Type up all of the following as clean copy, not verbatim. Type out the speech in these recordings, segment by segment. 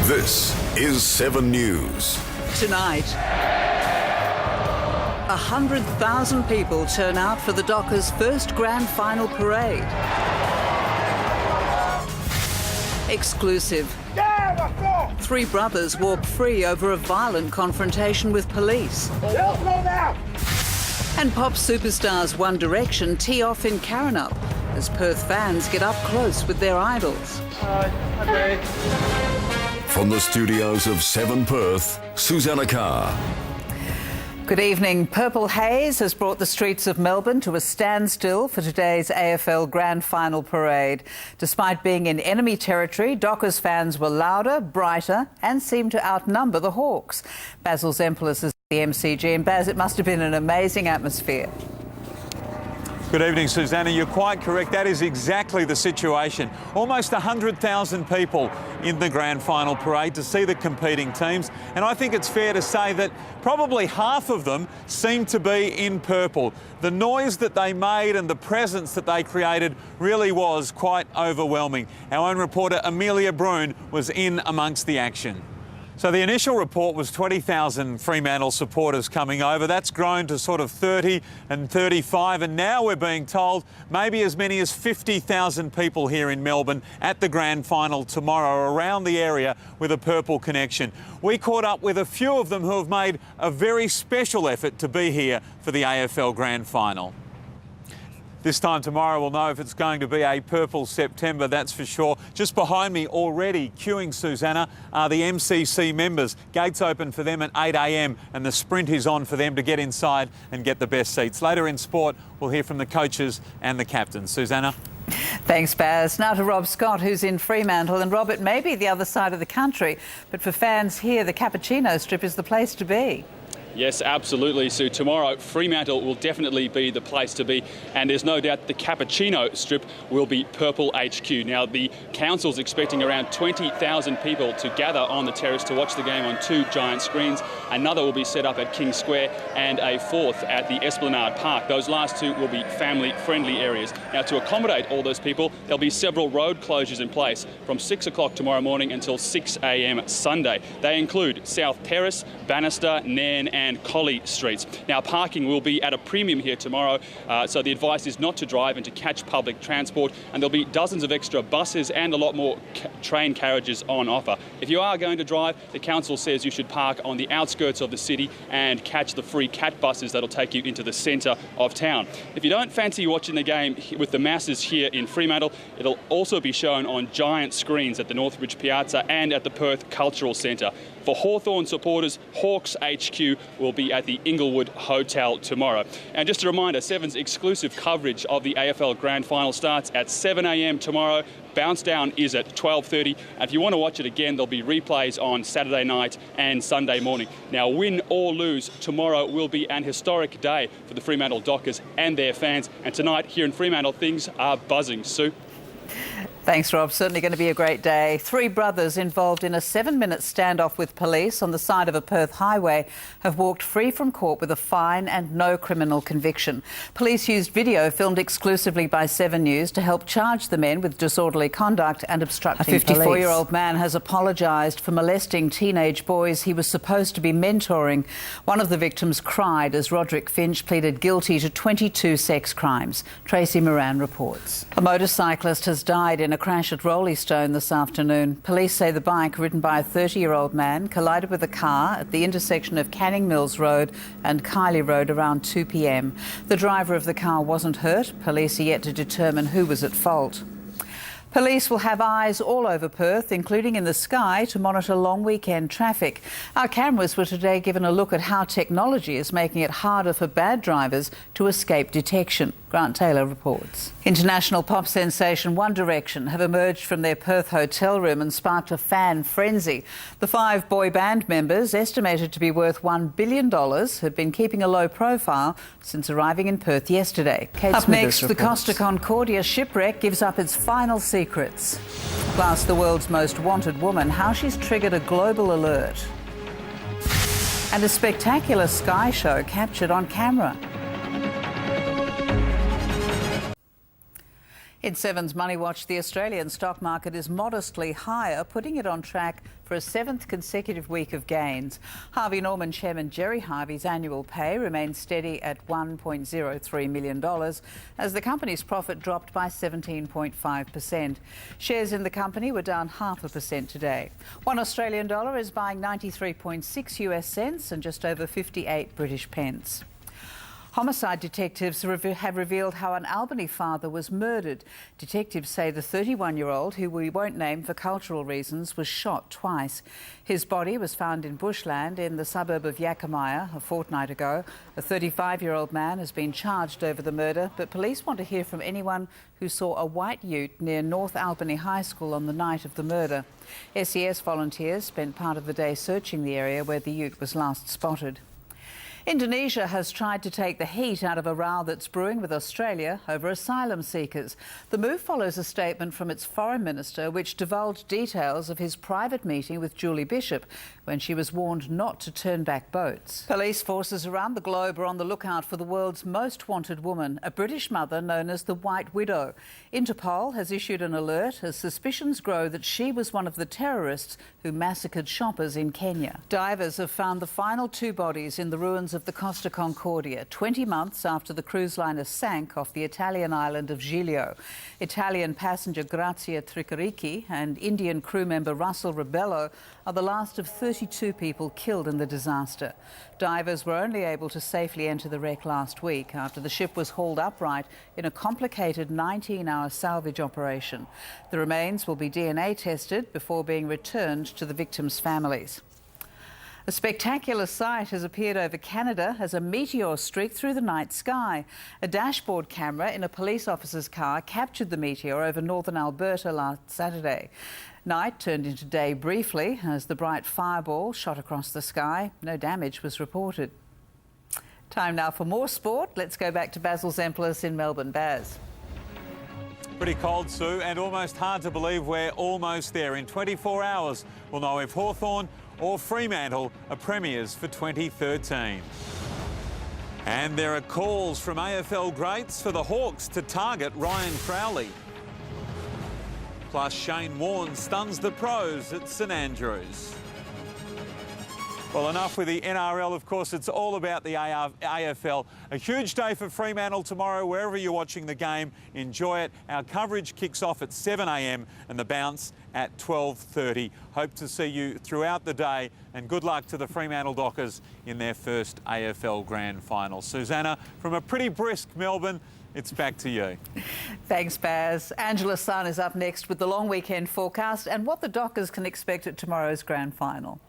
This is 7 News. Tonight, 100,000 people turn out for the Dockers' first grand final parade. Exclusive. 3 brothers walk free over a violent confrontation with police. And pop superstars One Direction tee off in Karrinyup as Perth fans get up close with their idols. From the studios of 7 Perth, Susanna Carr. Good evening. Purple haze has brought the streets of Melbourne to a standstill for today's AFL Grand Final parade. Despite being in enemy territory, Dockers fans were louder, brighter and seemed to outnumber the Hawks. Basil Zemplis is the MCG. And Baz, it must have been an amazing atmosphere. Good evening, Susanna. You're quite correct. That is exactly the situation. Almost 100,000 people in the grand final parade to see the competing teams. And I think it's fair to say that probably half of them seem to be in purple. The noise that they made and the presence that they created really was quite overwhelming. Our own reporter Amelia Brune was in amongst the action. So the initial report was 20,000 Fremantle supporters coming over. That's grown to sort of 30 and 35, and now we're being told maybe as many as 50,000 people here in Melbourne at the grand final tomorrow around the area with a purple connection. We caught up with a few of them who have made a very special effort to be here for the AFL grand final. This time tomorrow we'll know if it's going to be a purple September, that's for sure. Just behind me already, queuing, Susanna, are the MCC members. Gates open for them at 8 a.m. and the sprint is on for them to get inside and get the best seats. Later in sport, we'll hear from the coaches and the captains. Susanna? Thanks, Baz. Now to Rob Scott, who's in Fremantle. And Rob, it may be the other side of the country, but for fans here, the Cappuccino Strip is the place to be. Yes, absolutely, Sue. Tomorrow, Fremantle will definitely be the place to be, and there's no doubt the Cappuccino Strip will be Purple HQ. Now, the council's expecting around 20,000 people to gather on the terrace to watch the game on 2 giant screens. Another will be set up at King Square and a fourth at the Esplanade Park. Those last 2 will be family-friendly areas. Now, to accommodate all those people, there'll be several road closures in place from 6 o'clock tomorrow morning until 6 a.m. Sunday. They include South Terrace, Bannister, Nairn and Collie Streets. Now, parking will be at a premium here tomorrow, so the advice is not to drive and to catch public transport, and there'll be dozens of extra buses and a lot more train carriages on offer. If you are going to drive, the council says you should park on the outskirts of the city and catch the free cat buses that'll take you into the centre of town. If you don't fancy watching the game with the masses here in Fremantle, it'll also be shown on giant screens at the Northbridge Piazza and at the Perth Cultural Centre. For Hawthorn supporters, Hawks HQ will be at the Inglewood Hotel tomorrow. And just a reminder, 7's exclusive coverage of the AFL Grand Final starts at 7 a.m. tomorrow. Bounce Down is at 12:30. And if you want to watch it again, there'll be replays on Saturday night and Sunday morning. Now, win or lose, tomorrow will be an historic day for the Fremantle Dockers and their fans. And tonight, here in Fremantle, things are buzzing. Sue? Thanks, Rob. Certainly going to be a great day. 3 brothers involved in a 7-minute standoff with police on the side of a Perth highway have walked free from court with a fine and no criminal conviction. Police used video filmed exclusively by 7 News to help charge the men with disorderly conduct and obstructing police. A 54-year-old man has apologised for molesting teenage boys he was supposed to be mentoring. One of the victims cried as Roderick Finch pleaded guilty to 22 sex crimes. Tracy Moran reports. A motorcyclist has died in a crash at Roleystone this afternoon. Police say the bike, ridden by a 30-year-old man, collided with a car at the intersection of Canning Mills Road and Kiley Road around 2 p.m. The driver of the car wasn't hurt. Police are yet to determine who was at fault. Police will have eyes all over Perth, including in the sky, to monitor long weekend traffic. Our cameras were today given a look at how technology is making it harder for bad drivers to escape detection. Grant Taylor reports. International pop sensation One Direction have emerged from their Perth hotel room and sparked a fan frenzy. The 5 boy band members, estimated to be worth $1 billion, have been keeping a low profile since arriving in Perth yesterday. Up next, the Costa Concordia shipwreck gives up its final secrets. Plus, the world's most wanted woman, how she's triggered a global alert. And a spectacular sky show captured on camera. In Seven's Money Watch, the Australian stock market is modestly higher, putting it on track for a seventh consecutive week of gains. Harvey Norman chairman Gerry Harvey's annual pay remains steady at $1.03 million as the company's profit dropped by 17.5%. Shares in the company were down 0.5% today. One Australian dollar is buying 93.6 US cents and just over 58 British pence. Homicide detectives have revealed how an Albany father was murdered. Detectives say the 31-year-old, who we won't name for cultural reasons, was shot twice. His body was found in bushland in the suburb of Yakamaya a fortnight ago. A 35-year-old man has been charged over the murder, but police want to hear from anyone who saw a white ute near North Albany High School on the night of the murder. SES volunteers spent part of the day searching the area where the ute was last spotted. Indonesia has tried to take the heat out of a row that's brewing with Australia over asylum seekers. The move follows a statement from its foreign minister which divulged details of his private meeting with Julie Bishop when she was warned not to turn back boats. Police forces around the globe are on the lookout for the world's most wanted woman, a British mother known as the White Widow. Interpol has issued an alert as suspicions grow that she was one of the terrorists who massacred shoppers in Kenya. Divers have found the final two bodies in the ruins of the Costa Concordia, 20 months after the cruise liner sank off the Italian island of Giglio. Italian passenger Grazia Tricarichi and Indian crew member Russell Rebello are the last of 32 people killed in the disaster. Divers were only able to safely enter the wreck last week after the ship was hauled upright in a complicated 19-hour salvage operation. The remains will be DNA tested before being returned to the victims' families. A spectacular sight has appeared over Canada as a meteor streaked through the night sky. A dashboard camera in a police officer's car captured the meteor over northern Alberta last Saturday. Night turned into day briefly as the bright fireball shot across the sky. No damage was reported. Time now for more sport. Let's go back to Basil Zemplis in Melbourne. Baz. Pretty cold, Sue, and almost hard to believe we're almost there. In 24 hours, we'll know if Hawthorn or Fremantle are premiers for 2013. And there are calls from AFL greats for the Hawks to target Ryan Crowley. Plus, Shane Warne stuns the pros at St Andrews. Well, enough with the NRL. Of course, it's all about the AFL. A huge day for Fremantle tomorrow. Wherever you're watching the game, enjoy it. Our coverage kicks off at 7 a.m. and the bounce at 12:30. Hope to see you throughout the day, and good luck to the Fremantle Dockers in their first AFL Grand Final. Susanna, from a pretty brisk Melbourne, it's back to you. Thanks, Baz. Angela Sun is up next with the long weekend forecast and what the Dockers can expect at tomorrow's Grand Final.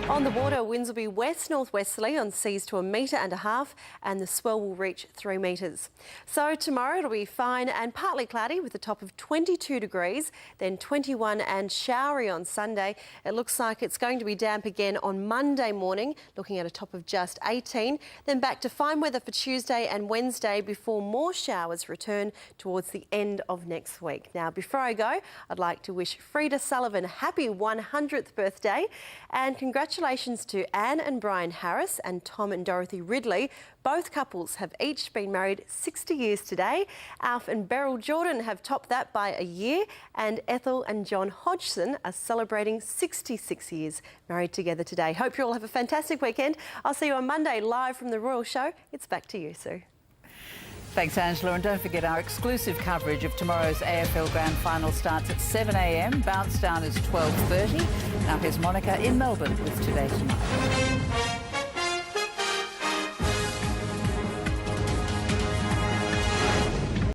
On the water, winds will be west-northwesterly on seas to 1.5 metres and the swell will reach 3 metres. So tomorrow it'll be fine and partly cloudy with a top of 22 degrees, then 21 and showery on Sunday. It looks like it's going to be damp again on Monday morning, looking at a top of just 18. Then back to fine weather for Tuesday and Wednesday before more showers return towards the end of next week. Now, before I go, I'd like to wish Frida Sullivan a happy 100th birthday and congratulations to Anne and Brian Harris and Tom and Dorothy Ridley. Both couples have each been married 60 years today. Alf and Beryl Jordan have topped that by a year, and Ethel and John Hodgson are celebrating 66 years married together today. Hope you all have a fantastic weekend. I'll see you on Monday live from the Royal Show. It's back to you, Sue. Thanks, Angela, and don't forget our exclusive coverage of tomorrow's AFL Grand Final starts at 7 a.m. Bounce down is 12:30. Now here's Monica in Melbourne with Today Tonight.